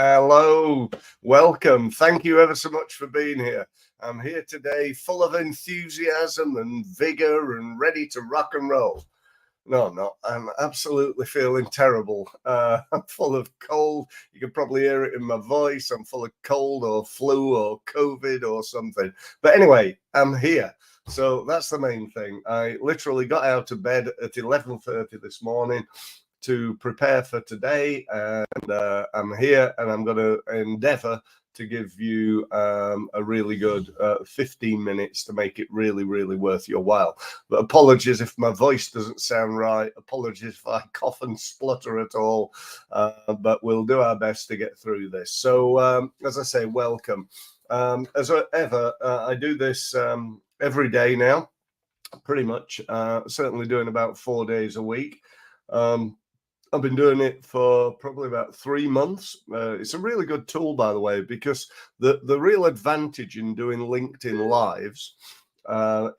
Hello, welcome. Thank you ever so much for being here. I'm here today full of enthusiasm and vigor and ready to rock and roll. No, I'm not. I'm absolutely feeling terrible. I'm full of cold. You can probably hear it in my voice. I'm full of cold or flu or COVID or something. But anyway, I'm here. So that's the main thing. I literally got out of bed at 11:30 this morning to prepare for today, and I'm here, and I'm going to endeavor to give you a really good 15 minutes to make it really, really worth your while. But apologies if my voice doesn't sound right. Apologies if I cough and splutter at all. But we'll do our best to get through this. So, as I say, welcome. As ever, I do this every day now, pretty much. Certainly doing about 4 days a week. I've been doing it for probably about 3 months. It's a really good tool, by the way, because the real advantage in doing LinkedIn Lives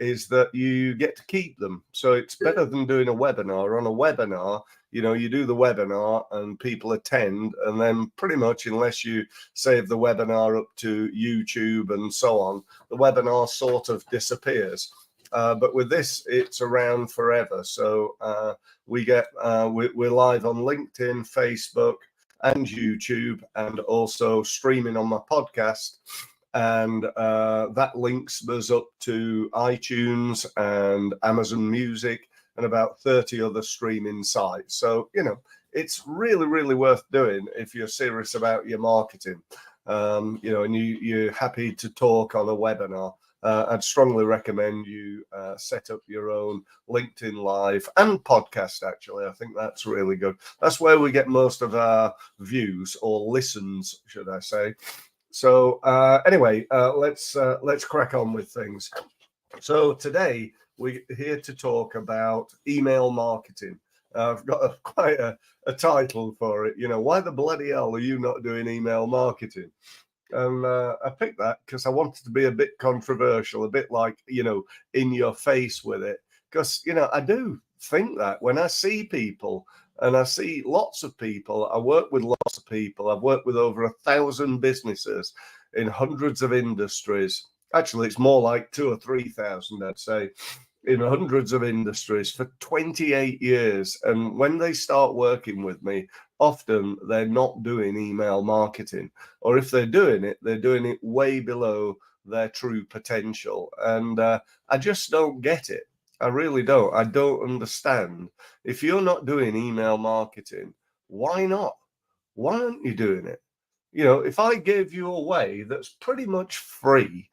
is that you get to keep them. So it's better than doing a webinar. On a webinar, you do the webinar and people attend, and then pretty much, unless you save the webinar up to YouTube and so on, the webinar sort of disappears. But with this, it's around forever. So we're live on LinkedIn, Facebook, and YouTube, and also streaming on my podcast. And that links us up to iTunes and Amazon Music and about 30 other streaming sites. So, it's really, really worth doing if you're serious about your marketing, and you're happy to talk on a webinar. I'd strongly recommend you set up your own LinkedIn Live and podcast, actually. I think that's really good. That's where we get most of our views, or listens, should I say. So anyway, let's crack on with things. So today we're here to talk about email marketing. I've got quite a title for it. Why the bloody hell are you not doing email marketing? And I picked that because I wanted to be a bit controversial, a bit like, in your face with it. Because, I do think that when I see people, and I see lots of people, I work with lots of people. I've worked with over 1,000 businesses in hundreds of industries. Actually, it's more like 2,000 or 3,000, I'd say, in hundreds of industries for 28 years. And when they start working with me, often they're not doing email marketing, or if they're doing it way below their true potential. And I just don't get it. I really don't. I don't understand. If you're not doing email marketing, why not? Why aren't you doing it? If I gave you a way that's pretty much free,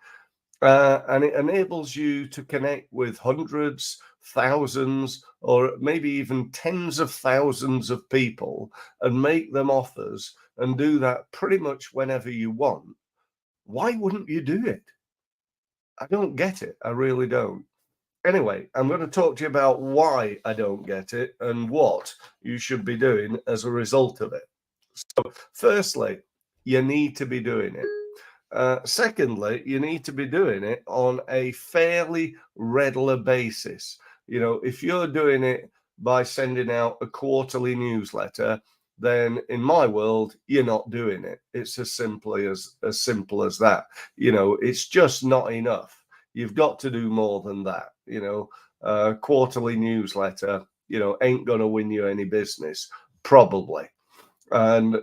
and it enables you to connect with hundreds, thousands, or maybe even tens of thousands of people and make them offers and do that pretty much whenever you want, why wouldn't you do it? I don't get it. I really don't. Anyway, I'm going to talk to you about why I don't get it and what you should be doing as a result of it. So, firstly, you need to be doing it. Secondly, you need to be doing it on a fairly regular basis. If you're doing it by sending out a quarterly newsletter, then in my world, you're not doing it. It's as simple as that. It's just not enough. You've got to do more than that. Quarterly newsletter, ain't going to win you any business, probably. And,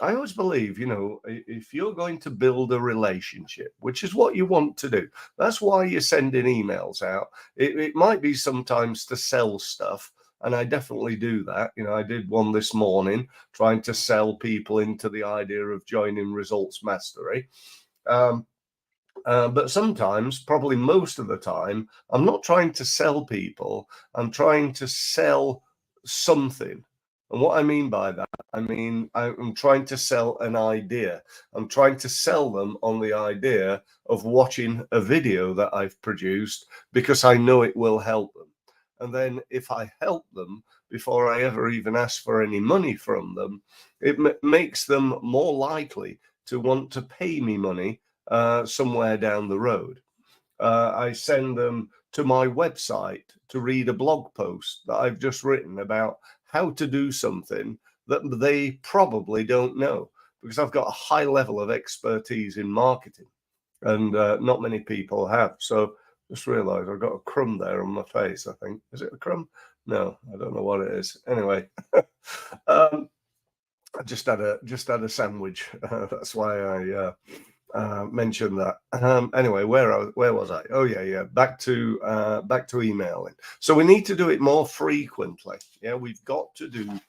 I always believe, if you're going to build a relationship, which is what you want to do, that's why you're sending emails out. It might be sometimes to sell stuff, and I definitely do that. I did one this morning trying to sell people into the idea of joining Results Mastery. But sometimes, probably most of the time, I'm not trying to sell people. I'm trying to sell something. And what I mean by that, I'm trying to sell an idea. I'm trying to sell them on the idea of watching a video that I've produced because I know it will help them. And then if I help them before I ever even ask for any money from them, it makes them more likely to want to pay me money somewhere down the road. I send them to my website to read a blog post that I've just written about how to do something that they probably don't know, because I've got a high level of expertise in marketing, and not many people have. So just realised I've got a crumb there on my face. I think, is it a crumb? No, I don't know what it is. Anyway, I just had a sandwich. That's why I mentioned that. Anyway, where was I? Oh yeah. Back to emailing. So we need to do it more frequently. Yeah, we've got to do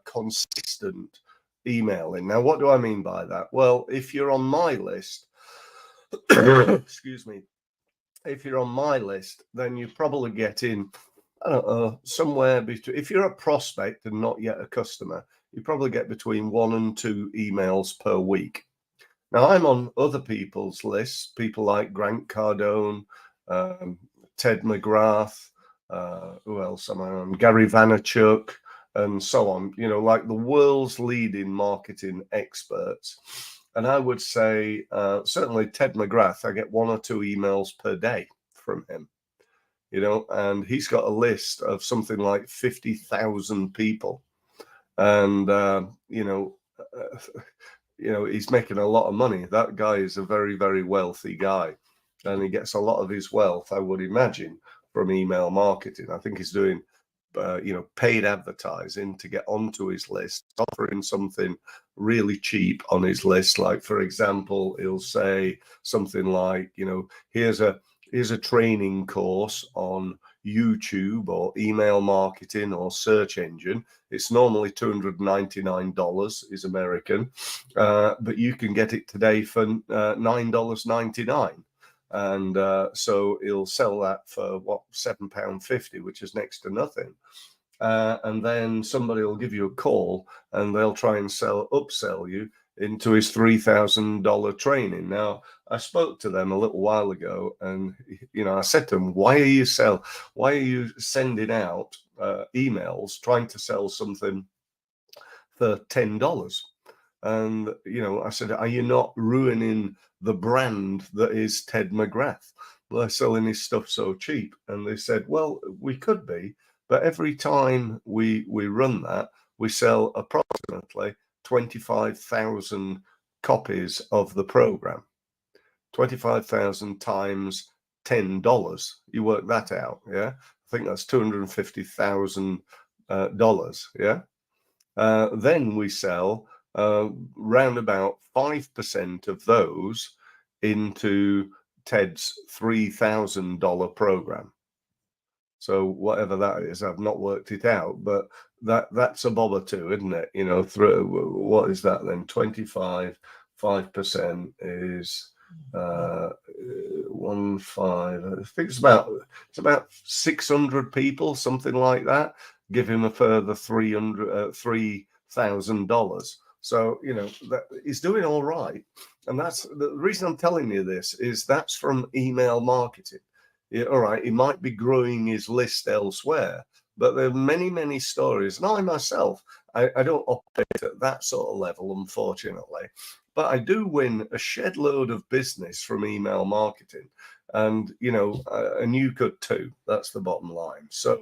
consistent emailing. Now, what do I mean by that? Well, if you're on my list, excuse me, if you're on my list, then you probably get in, I don't know, somewhere between, if you're a prospect and not yet a customer, you probably get between 1 and 2 emails per week. Now, I'm on other people's lists, people like Grant Cardone, Ted McGrath, who else am I on? Gary Vaynerchuk, and so on, like the world's leading marketing experts. And I would say, certainly Ted McGrath, I get 1 or 2 emails per day from him, and he's got a list of something like 50,000 people. And, he's making a lot of money. That guy is a very, very wealthy guy. And he gets a lot of his wealth, I would imagine, from email marketing. I think he's doing paid advertising to get onto his list, offering something really cheap on his list. Like, for example, he'll say something like, here's a training course on YouTube or email marketing or search engine. It's normally $299, is American, but you can get it today for $9.99. And so he'll sell that for £7.50, which is next to nothing. And then somebody will give you a call and they'll try and upsell you into his $3,000 training. Now, I spoke to them a little while ago, and I said to them, why are you sending out emails trying to sell something for $10? And I said, are you not ruining the brand that is Ted McGrath? They're selling his stuff so cheap. And they said, well, we could be, but every time we run that, we sell approximately 25,000 copies of the program. 25,000 times $10. You work that out, yeah? I think that's $250,000, yeah? Then we sell round about 5% of those into Ted's $3,000 program. So whatever that is, I've not worked it out, but that's a bob or two, isn't it? What is that then? 5% is 1.5. I think it's about 600 people, something like that. Give him a further $3,000. So that he's doing all right, and that's the reason I'm telling you this, is that's from email marketing. Yeah, all right, he might be growing his list elsewhere, but there are many, many stories. And I myself, I don't operate at that sort of level, unfortunately, but I do win a shed load of business from email marketing. And, and you could too. That's the bottom line. So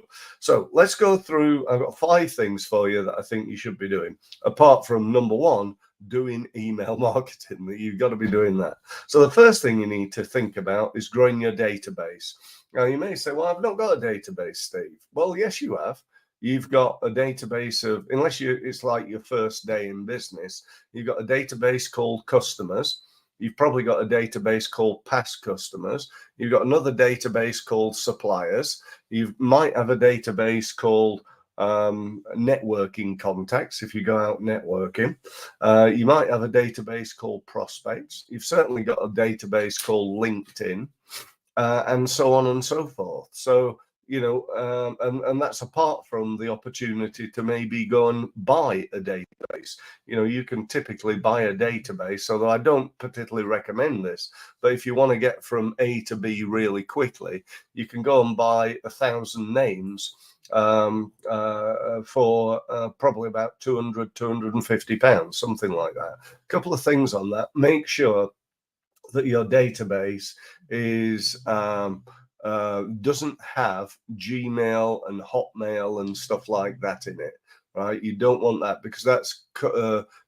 let's go through. I've got 5 things for you that I think you should be doing, apart from number 1, doing email marketing. That you've got to be doing that. So the first thing you need to think about is growing your database. Now, you may say, well, I've not got a database, Steve. Well, yes, you have. You've got a database of, it's like your first day in business, you've got a database called customers. You've probably got a database called past customers. You've got another database called suppliers. You might have a database called networking contacts if you go out networking. You might have a database called prospects. You've certainly got a database called LinkedIn, and so on and so forth. So and that's apart from the opportunity to maybe go and buy a database. You can typically buy a database, although I don't particularly recommend this, but if you want to get from A to B really quickly, you can go and buy 1,000 names for probably about £250, something like that. A couple of things on that. Make sure that your database is doesn't have Gmail and Hotmail and stuff like that in it. right? You don't want that because that's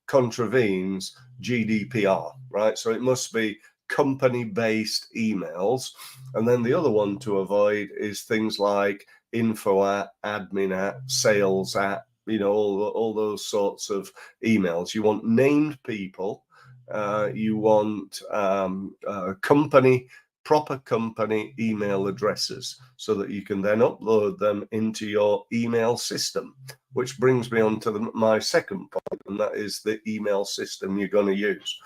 contravenes GDPR, right? So it must be company-based emails. And then the other one to avoid is things like info at, admin at, sales at, all those sorts of emails. You want named people. You want proper company email addresses so that you can then upload them into your email system, which brings me on to my second point, and that is the email system you're going to use.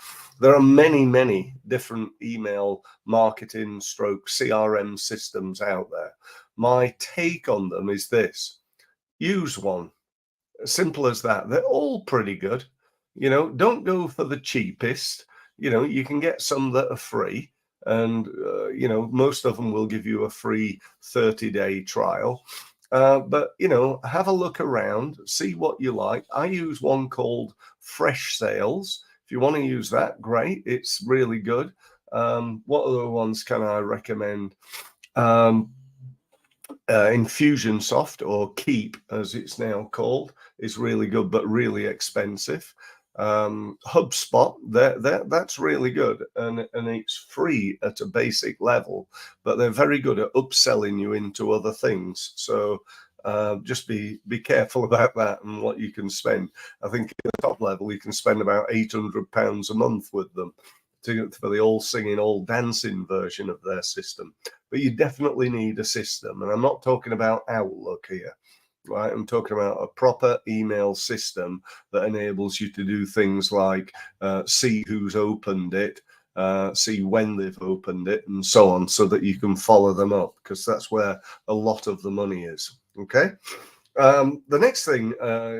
There are many, many different email marketing stroke CRM systems out there. My take on them is this: use one. Simple as that. They're all pretty good. Don't go for the cheapest. You can get some that are free, and most of them will give you a free 30-day trial. But have a look around, see what you like. I use one called Fresh Sales. If you want to use that, great. It's really good. What other ones can I recommend? Infusionsoft, or Keep as it's now called, is really good but really expensive. HubSpot, that's really good, and it's free at a basic level, but they're very good at upselling you into other things. So just be careful about that and what you can spend. I think at the top level you can spend about £800 a month with them for the all singing, all dancing version of their system. But you definitely need a system, and I'm not talking about Outlook here. Right, I'm talking about a proper email system that enables you to do things like see who's opened it, see when they've opened it, and so on, so that you can follow them up, because that's where a lot of the money is. Okay. The next thing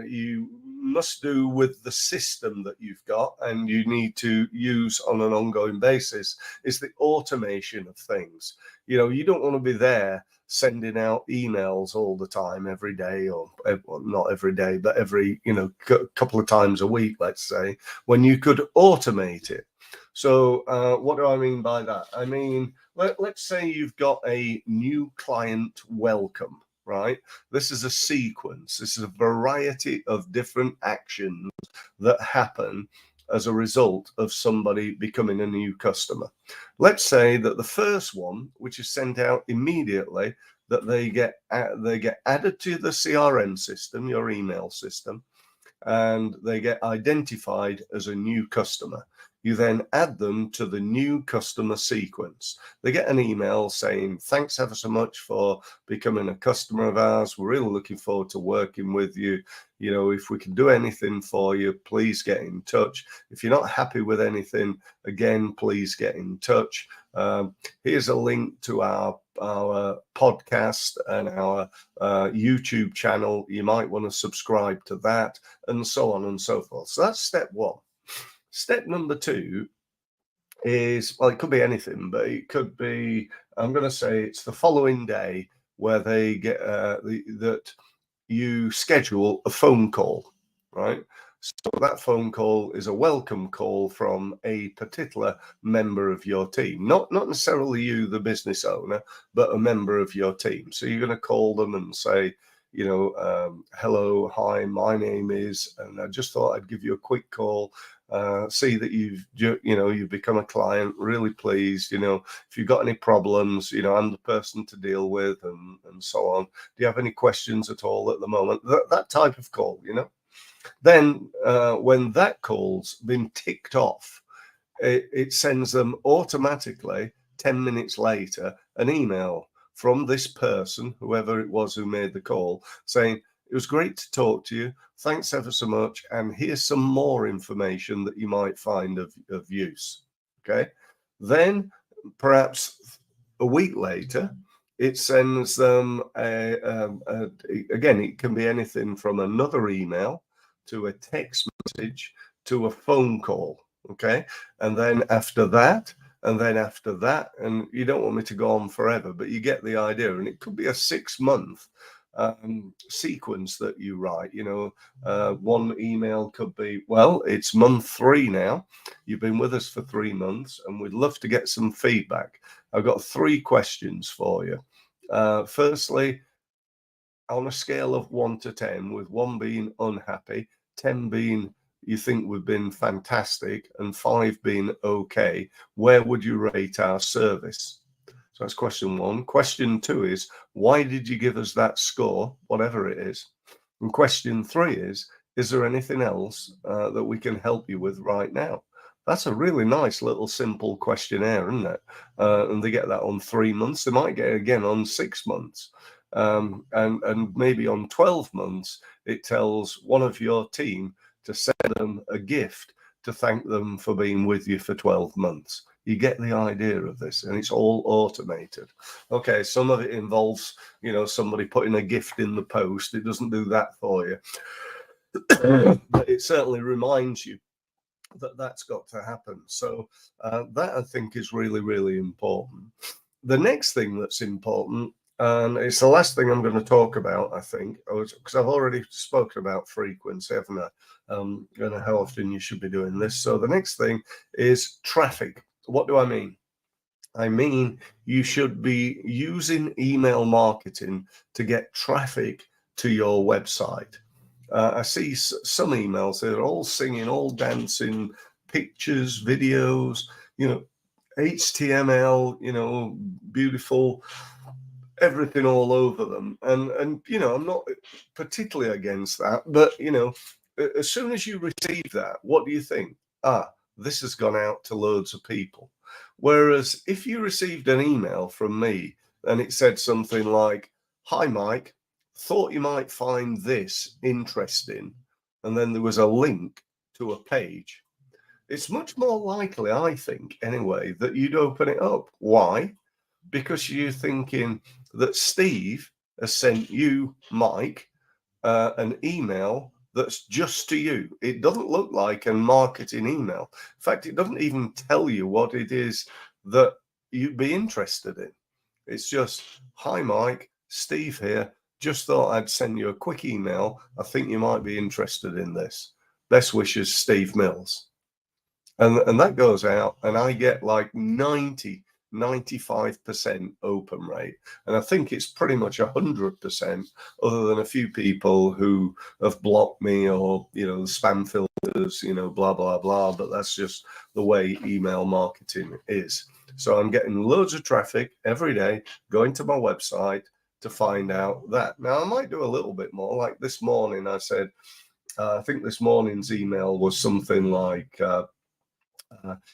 you must do with the system that you've got and you need to use on an ongoing basis is the automation of things. You don't want to be there sending out emails all the time, every day, or well, not every day, but every couple of times a week, let's say, when you could automate it. So what do I mean by that? I mean, let's say you've got a new client welcome, right? This is a sequence. This is a variety of different actions that happen as a result of somebody becoming a new customer. Let's say that the first one, which is sent out immediately, that they get added to the CRM system, your email system, and they get identified as a new customer. You then add them to the new customer sequence. They get an email saying, thanks ever so much for becoming a customer of ours. We're really looking forward to working with you. If we can do anything for you, please get in touch. If you're not happy with anything, again, please get in touch. Here's a link to our podcast and our YouTube channel. You might want to subscribe to that, and so on and so forth. So that's step one. Step number two is, well, it could be anything, but it could be, I'm going to say it's the following day where they get that you schedule a phone call, right? So that phone call is a welcome call from a particular member of your team, not necessarily you, the business owner, but a member of your team. So you're going to call them and say, hello, hi, my name is, and I just thought I'd give you a quick call. See that you've become a client, really pleased. If you've got any problems, I'm the person to deal with, and so on. Do you have any questions at all at the moment? That type of call, Then when that call's been ticked off, it sends them automatically 10 minutes later an email from this person, whoever it was who made the call, saying, it was great to talk to you. Thanks ever so much. And here's some more information that you might find of use. Okay. Then perhaps a week later, it sends them again, it can be anything from another email to a text message to a phone call. Okay. And then after that, and you don't want me to go on forever, but you get the idea. And it could be a 6-month sequence that you write. One email could be, well, it's month 3 now. You've been with us for 3 months, and we'd love to get some feedback. I've got 3 questions for you. Firstly, on a scale of 1 to 10, with 1 being unhappy, 10 being you think we've been fantastic, and 5 being okay, where would you rate our service? So that's question 1. Question 2 is, why did you give us that score, whatever it is? And question 3 is there anything else that we can help you with right now? That's a really nice little simple questionnaire, isn't it? And they get that on 3 months. They might get it again on 6 months. And maybe on 12 months, it tells one of your team to send them a gift to thank them for being with you for 12 months. You get the idea of this, and it's all automated. Okay, some of it involves, somebody putting a gift in the post. It doesn't do that for you. But it certainly reminds you that that's got to happen. So that, I think, is really, really important. The next thing that's important, and it's the last thing I'm going to talk about, I think, because I've already spoken about frequency, haven't I? And how often you should be doing this. So the next thing is traffic. What do I mean? I mean, you should be using email marketing to get traffic to your website. I see some emails, they're all singing, all dancing, pictures, videos, HTML, beautiful, everything all over them. And I'm not particularly against that, but, as soon as you receive that, what do you think? This has gone out to loads of people. Whereas if you received an email from me and it said something like, "Hi, Mike, thought you might find this interesting," and then there was a link to a page, it's much more likely, I think, anyway, that you'd open it up. Why? Because you're thinking that Steve has sent you, Mike, an email that's just to you. It doesn't look like a marketing email. In fact, it doesn't even tell you what it is that you'd be interested in. It's just, "Hi, Mike, Steve here. Just thought I'd send you a quick email. I think you might be interested in this. Best wishes, Steve Mills." And that goes out, and I get like 95% open rate. And I think it's pretty much 100%, other than a few people who have blocked me or, spam filters, blah, blah, blah. But that's just the way email marketing is. So I'm getting loads of traffic every day going to my website to find out that. Now, I might do a little bit more. Like this morning, I said, I think this morning's email was something like,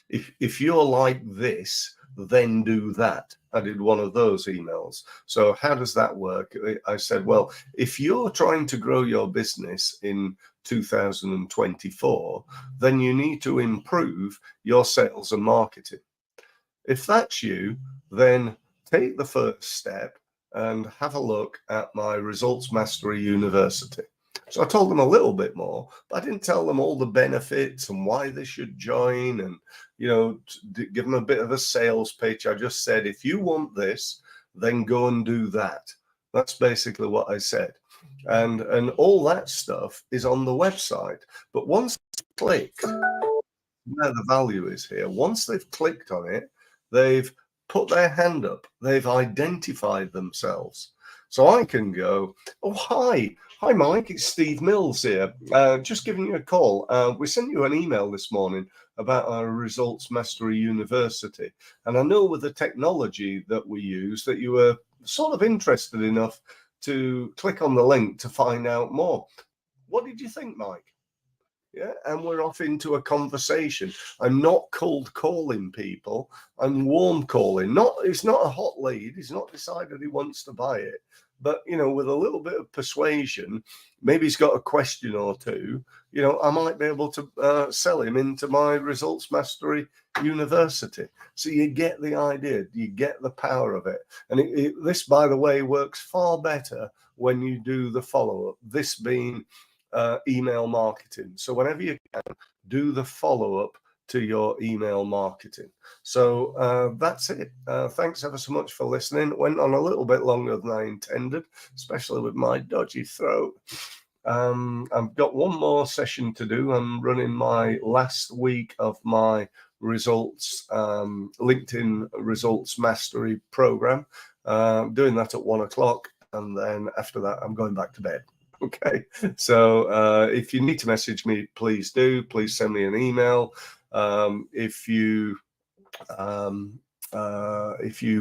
if you're like this, then do that. I did one of those emails. So how does that work? I said, well, if you're trying to grow your business in 2024, then you need to improve your sales and marketing. If that's you, then take the first step and have a look at my Results Mastery University. So I told them a little bit more, but I didn't tell them all the benefits and why they should join and, give them a bit of a sales pitch. I just said, if you want this, then go and do that. That's basically what I said. And all that stuff is on the website. But once they click, where the value is here, once they've clicked on it, they've put their hand up. They've identified themselves. So I can go, "Oh, hi, Mike, it's Steve Mills here. Just giving you a call. We sent you an email this morning about our Results Mastery University. And I know with the technology that we use that you were sort of interested enough to click on the link to find out more. What did you think, Mike?" Yeah, and we're off into a conversation. I'm not cold calling people. I'm warm calling. It's not a hot lead. He's not decided he wants to buy it. But, with a little bit of persuasion, maybe he's got a question or two, I might be able to sell him into my Results Mastery University. So you get the idea. You get the power of it. And this, by the way, works far better when you do the follow-up, this being email marketing. So whenever you can, do the follow-up to your email marketing. So that's it. Thanks ever so much for listening. It went on a little bit longer than I intended, especially with my dodgy throat. I've got one more session to do. I'm running my last week of my LinkedIn Results Mastery program. Doing that at 1 o'clock. and then after that, I'm going back to bed. Okay, so if you need to message me, please do. Please send me an email. If you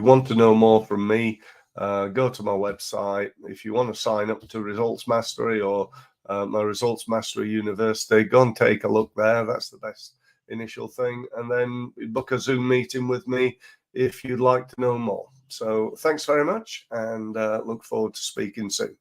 want to know more from me, go to my website. If you want to sign up to Results Mastery or my Results Mastery University, go and take a look there. That's the best initial thing. And then book a Zoom meeting with me if you'd like to know more. So thanks very much, and look forward to speaking soon.